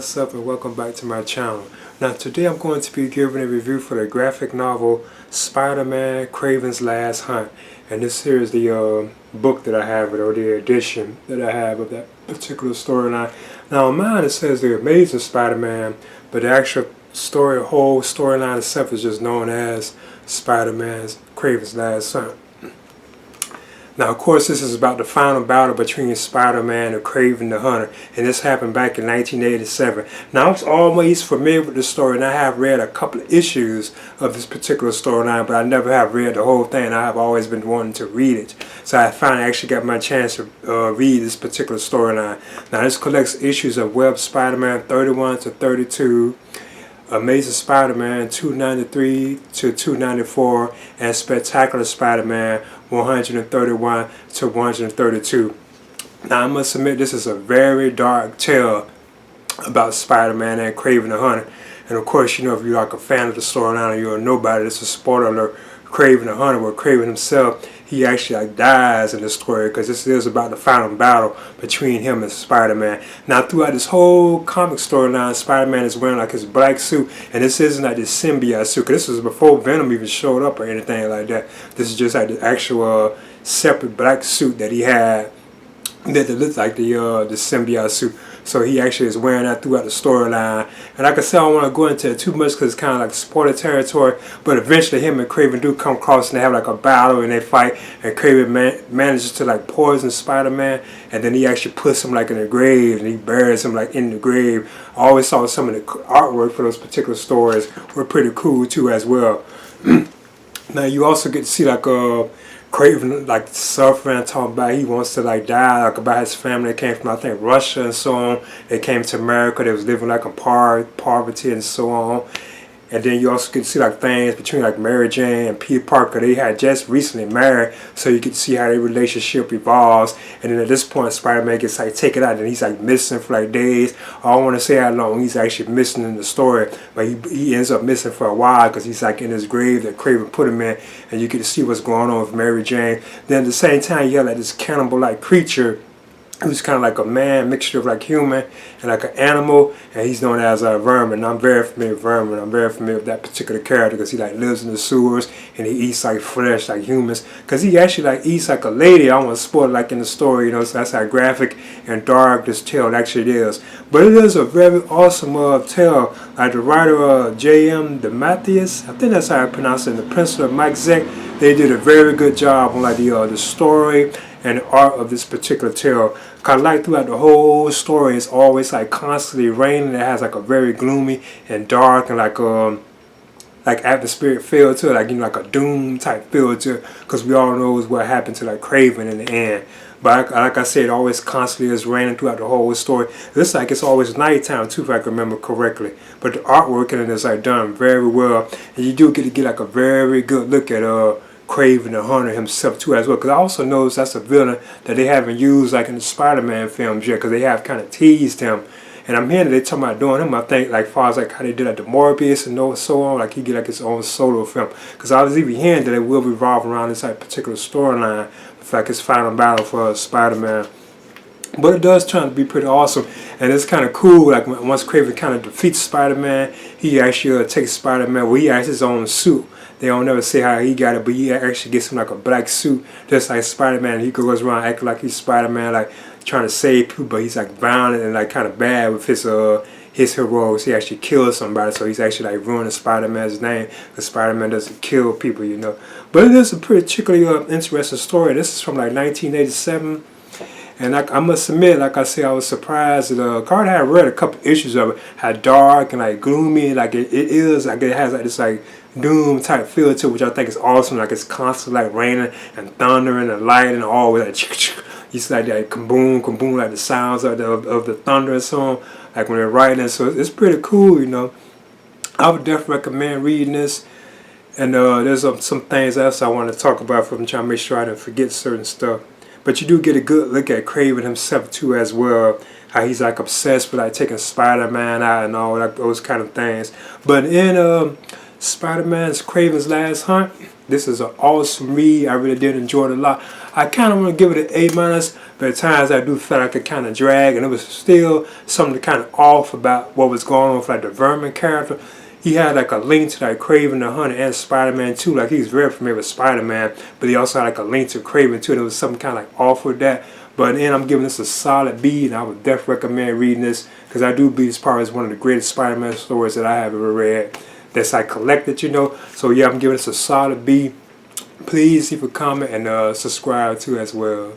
what's up, and welcome back to my channel. Now today I'm going to be giving a review for the graphic novel Spider-Man Kraven's Last Hunt. And this here is the book that I have, or the edition that I have of that particular storyline. Now on mine it says The Amazing Spider-Man, but the actual whole storyline itself is just known as Spider-Man's Kraven's Last Hunt. Now, of course, this is about the final battle between Spider-Man and Kraven the Hunter, and this happened back in 1987. Now, I was always familiar with the story, and I have read a couple of issues of this particular storyline, but I never have read the whole thing. I have always been wanting to read it, so I finally actually got my chance to read this particular storyline. Now, this collects issues of Web Spider-Man 31 to 32, Amazing Spider-Man 293 to 294, and Spectacular Spider-Man 131 to 132. Now I must admit, this is a very dark tale about Spider-Man and Kraven the Hunter. And of course, you know, if you're like a fan of the storyline or you're a nobody, this is a spoiler alert. Kraven the Hunter, where Kraven himself, he actually like dies in the story, because this is about the final battle between him and Spider-Man. Now throughout this whole comic storyline, Spider-Man is wearing like his black suit, and this isn't like this symbiote suit, because this was before Venom even showed up or anything like that. This is just like the actual separate black suit that he had that looked like the symbiote suit. So he actually is wearing that throughout the storyline. And like I said, I don't want to go into it too much because it's kind of like spoiler territory. But eventually him and Kraven do come across and they have like a battle and they fight. And Kraven manages to like poison Spider-Man. And then he actually puts him like in the grave and he buries him like in the grave. I always saw some of the artwork for those particular stories were pretty cool too as well. Now you also get to see like Kraven like suffering, talking about he wants to like die, like about his family. They came from, I think, Russia and so on. They came to America. They was living like in poverty and so on. And then you also get to see like things between like Mary Jane and Peter Parker. They had just recently married, so you get to see how their relationship evolves. And then at this point, Spider-Man gets like taken out, and he's like missing for like days. I don't want to say how long he's actually missing in the story, but he ends up missing for a while because he's like in his grave that Kraven put him in, and you get to see what's going on with Mary Jane. Then at the same time, you have like this cannibal-like creature who's kind of like a man, mixture of like human and like an animal, and he's known as Vermin. I'm very familiar with Vermin. I'm very familiar with that particular character because he like lives in the sewers and he eats like flesh like humans. Because he actually like eats like a lady. I don't want to spoil it like in the story, you know. So that's how graphic and dark this tale actually is. But it is a very awesome tale. Like the writer J.M. DeMatteis, I think that's how I pronounce it, and the penciler Mike Zeck, they did a very good job on like the story and the art of this particular tale. Cause like throughout the whole story, it's always like constantly raining. It has like a very gloomy and dark and like atmospheric feel to it, like, you know, like a doom type feel to it. Cause we all know what happened to like Kraven in the end. But like I said, it always constantly is raining throughout the whole story. Looks like it's always nighttime too, if I can remember correctly. But the artwork in it is like done very well, and you do get to get like a very good look at Kraven the Hunter himself too as well, because I also noticed that's a villain that they haven't used like in the Spider-Man films yet, because they have kind of teased him. And I'm hearing that they talking about doing him, I think, like far as like how they did like the Morbius and so on, like he get like his own solo film. Because I was even hearing that it will revolve around this like particular storyline with like his final battle for Spider-Man. But it does turn out to be pretty awesome, and it's kind of cool. Like once Kraven kind of defeats Spider-Man, he actually takes Spider-Man. Well, he has his own suit. They don't never say how he got it, but he actually gets him like a black suit, just like Spider-Man. He goes around acting like he's Spider-Man, like trying to save people, but he's like violent and like kind of bad with his heroes. He actually kills somebody, so he's actually like ruining Spider-Man's name, because Spider-Man doesn't kill people, you know. But it is a particularly interesting story. This is from like 1987. And like, I must admit, like I said, I was surprised that Carter had read a couple issues of it, how dark and like gloomy, like it is, like it has like this like doom type feel to it, which I think is awesome. Like it's constantly like raining and thundering and lightning, always like you see like that kaboom, kaboom, like the sounds of the thunder and so on, like when they're writing. So it's pretty cool, you know. I would definitely recommend reading this. And there's some things else I want to talk about from trying to make sure I don't forget certain stuff. But you do get a good look at Kraven himself too as well. How he's like obsessed with like taking Spider-Man out and all that, those kind of things. But in Spider-Man's Kraven's Last Hunt, This is an awesome read. I really did enjoy it a lot. I kind of want to give it an A-, but at times I do feel like it kind of dragged, and it was still something kind of off about what was going on with like the Vermin character. He had like a link to like Kraven the Hunter and Spider-Man too. Like he's very familiar with Spider-Man, but he also had like a link to Kraven too. And there was something kind of like off with that. But then I'm giving this a solid B, and I would definitely recommend reading this because I do believe this probably is one of the greatest Spider-Man stories that I have ever read. That's like collected, you know. So yeah, I'm giving this a solid B. Please leave a comment and subscribe too as well.